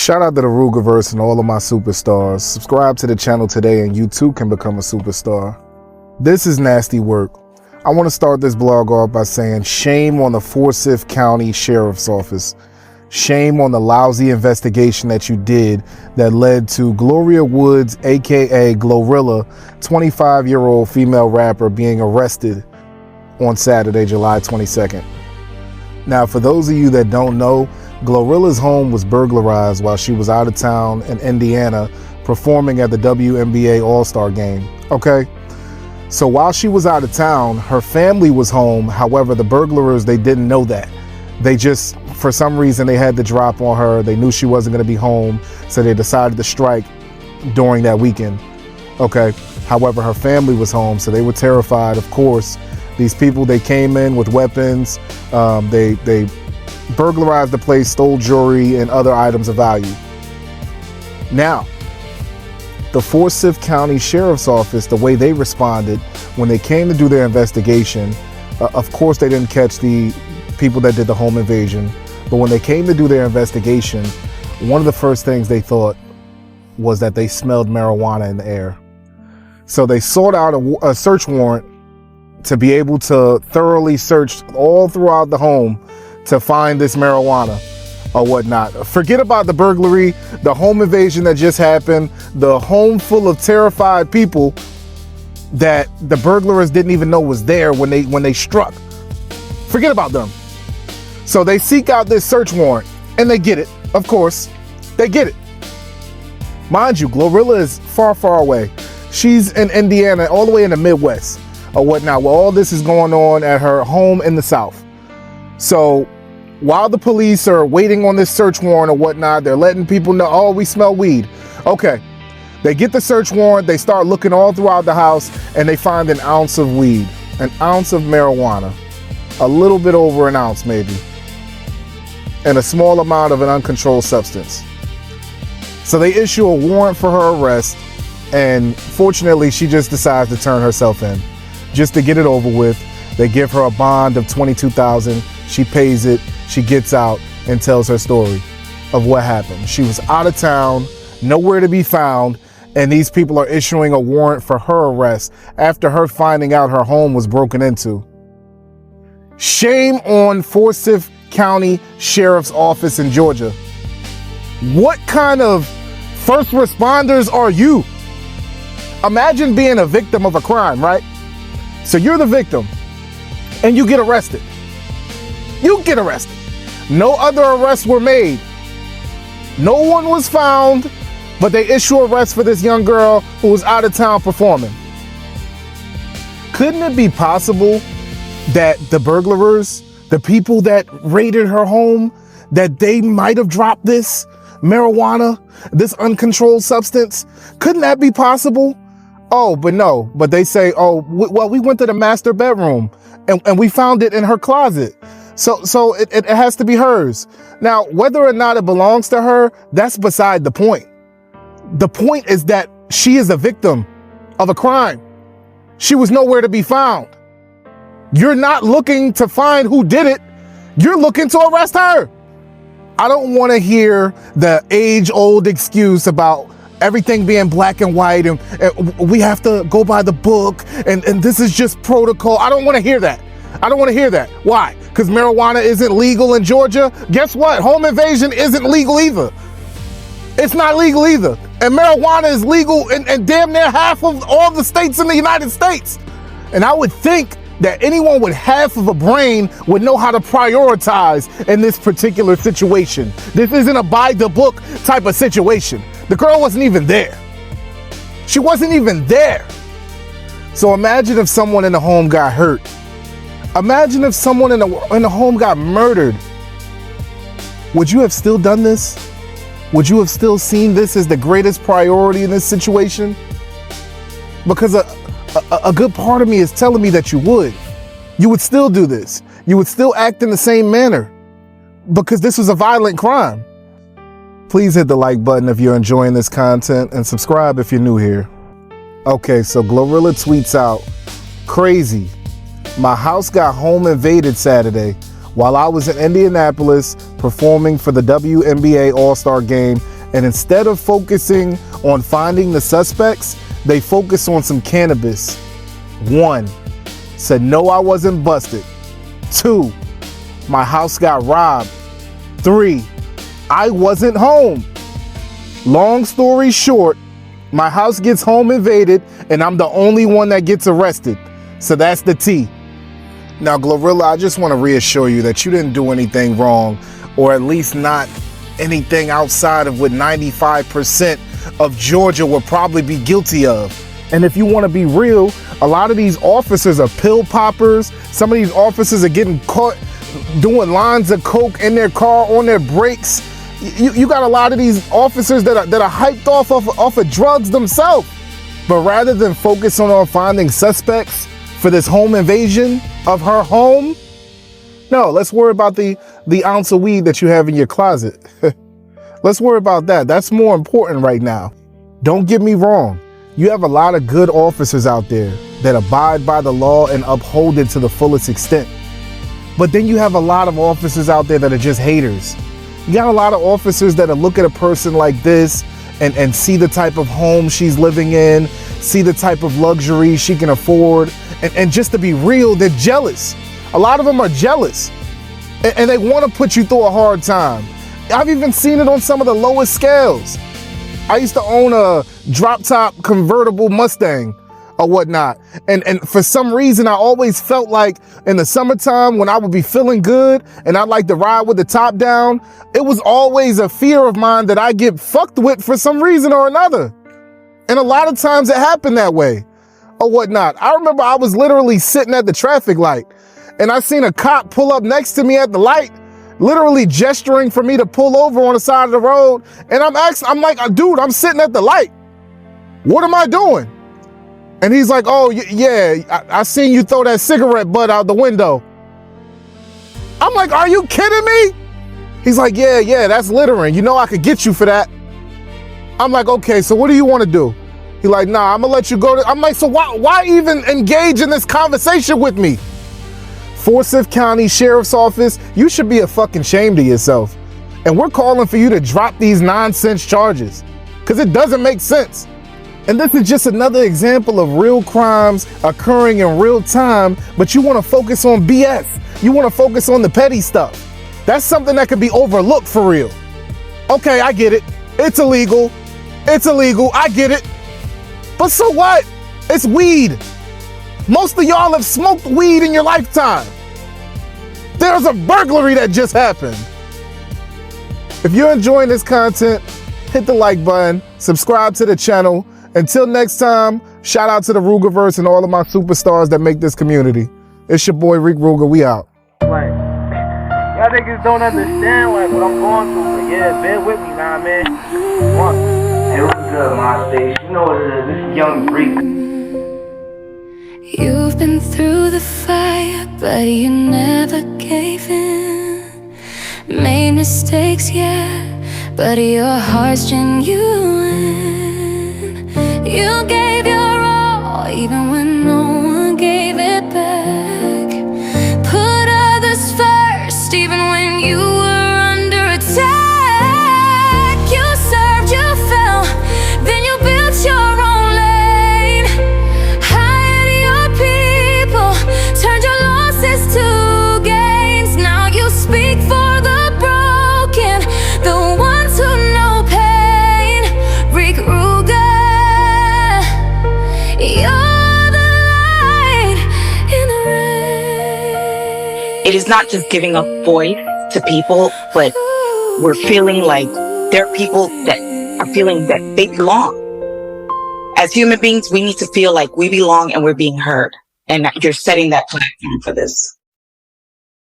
Shout out to the Rugerverse and all of my superstars. Subscribe to the channel today and you too can become a superstar. This is nasty work. I want to start this blog off by saying shame on the Forsyth County Sheriff's Office. Shame on the lousy investigation that you did that led to Gloria Woods, aka GloRilla, 25-year-old female rapper, being arrested on Saturday, July 22nd. Now, for those of you that don't know, GloRilla's home was burglarized while she was out of town in Indiana performing at the WNBA All-Star game, okay? So while she was out of town, her family was home. However, the burglars, they didn't know that. They just, for some reason, they had the drop on her. They knew she wasn't gonna be home, so they decided to strike during that weekend, okay? However, her family was home, so they were terrified, of course. These people, they came in with weapons. They burglarized the place, stole jewelry and other items of value. Now, the Forsyth County Sheriff's Office, the way they responded when they came to do their investigation, of course they didn't catch the people that did the home invasion, but when they came to do their investigation, one of the first things they thought was that they smelled marijuana in the air. So they sought out a search warrant to be able to thoroughly search all throughout the home to find this marijuana or whatnot. Forget about the burglary, the home invasion that just happened, the home full of terrified people that the burglars didn't even know was there when they struck. Forget about them. So they seek out this search warrant and they get it. Of course, they get it. Mind you, GloRilla is far, far away. She's in Indiana, all the way in the Midwest or whatnot, where all this is going on at her home in the South. So while the police are waiting on this search warrant or whatnot, they're letting people know, oh, we smell weed. Okay, they get the search warrant, they start looking all throughout the house, and they find an ounce of weed, an ounce of marijuana, a little bit over an ounce maybe, and a small amount of an uncontrolled substance. So they issue a warrant for her arrest, and fortunately, she just decides to turn herself in, just to get it over with. They give her a bond of $22,000. She pays it, she gets out and tells her story of what happened. She was out of town, nowhere to be found, and these people are issuing a warrant for her arrest after her finding out her home was broken into. Shame on Forsyth County Sheriff's Office in Georgia. What kind of first responders are you? Imagine being a victim of a crime, right? So you're the victim and you get arrested. You get arrested. No other arrests were made. No one was found, but they issue arrests for this young girl who was out of town performing. Couldn't it be possible that the burglars, the people that raided her home, that they might have dropped this marijuana, this uncontrolled substance? Couldn't that be possible? Oh, but no. But they say, oh, well, we went to the master bedroom and we found it in her closet. So it has to be hers. Now, whether or not it belongs to her, that's beside the point. The point is that she is a victim of a crime. She was nowhere to be found. You're not looking to find who did it. You're looking to arrest her. I don't want to hear the age-old excuse about everything being black and white and we have to go by the book and this is just protocol. I don't want to hear that. I don't want to hear that. Why? Because marijuana isn't legal in Georgia? Guess what? Home invasion isn't legal either. It's not legal either. And marijuana is legal in damn near half of all the states in the United States. And I would think that anyone with half of a brain would know how to prioritize in this particular situation. This isn't a by the book type of situation. The girl wasn't even there. She wasn't even there. So imagine if someone in the home got hurt. Imagine if someone in the home got murdered. Would you have still done this? Would you have still seen this as the greatest priority in this situation? Because a good part of me is telling me that you would. You would still do this. You would still act in the same manner because this was a violent crime. Please hit the like button if you're enjoying this content and subscribe if you're new here. Okay, so GloRilla tweets out, crazy. My house got home invaded Saturday while I was in Indianapolis performing for the WNBA All-Star game And instead of focusing on finding the suspects, they focus on some cannabis. 1, said, no, I wasn't busted. 2, my house got robbed. 3, I wasn't home. Long story short, my house gets home invaded and I'm the only one that gets arrested. So that's the T. Now, GloRilla, I just want to reassure you that you didn't do anything wrong, or at least not anything outside of what 95% of Georgia would probably be guilty of. And if you want to be real, a lot of these officers are pill poppers. Some of these officers are getting caught doing lines of coke in their car on their brakes. You got a lot of these officers that are hyped off of drugs themselves. But rather than focus on finding suspects for this home invasion of her home, no, let's worry about the ounce of weed that you have in your closet. Let's worry about that. That's more important right now. Don't get me wrong. You have a lot of good officers out there that abide by the law and uphold it to the fullest extent. But then you have a lot of officers out there that are just haters. You got a lot of officers that look at a person like this and see the type of home she's living in, see the type of luxury she can afford. And just to be real, they're jealous. A lot of them are jealous. And they want to put you through a hard time. I've even seen it on some of the lowest scales. I used to own a drop-top convertible Mustang or whatnot. And for some reason, I always felt like in the summertime when I would be feeling good and I'd like to ride with the top down, it was always a fear of mine that I get fucked with for some reason or another. And a lot of times it happened that way or whatnot. I remember I was literally sitting at the traffic light and I seen a cop pull up next to me at the light, literally gesturing for me to pull over on the side of the road. And I'm like, dude, I'm sitting at the light. What am I doing? And he's like, oh, yeah, I seen you throw that cigarette butt out the window. I'm like, are you kidding me? He's like, yeah, that's littering. You know I could get you for that. I'm like, okay, so what do you want to do? He's like, nah, I'm gonna let you go. I'm like, so why even engage in this conversation with me? Forsyth County Sheriff's Office, you should be a fucking shame to yourself. And we're calling for you to drop these nonsense charges because it doesn't make sense. And this is just another example of real crimes occurring in real time, but you want to focus on BS. You want to focus on the petty stuff. That's something that could be overlooked for real. Okay, I get it. It's illegal. It's illegal. I get it. But so what? It's weed. Most of y'all have smoked weed in your lifetime. There's a burglary that just happened. If you're enjoying this content, hit the like button, subscribe to the channel. Until next time, shout out to the Rugerverse and all of my superstars that make this community. It's your boy Rick Ruger. We out. Like, y'all niggas don't understand like what I'm going through, but yeah, bear with me now, man. One. Hey, what's good, my stage? You know what it is? This is Young Rick. You've been through the fire, but you never gave in. Made mistakes, yeah, but your heart's genuine. You gave your all, even when no one gave it back. Put others first, even when you were under attack. You served, you fell, then you built your own lane. Hired your people, turned your losses to gains. Now you speak for the broken, the ones who know pain. Rick Ruger, you're the light in the rain. It is not just giving a voice to people, but we're feeling like there are people that are feeling that they belong. As human beings, we need to feel like we belong and we're being heard. And you're setting that platform for this.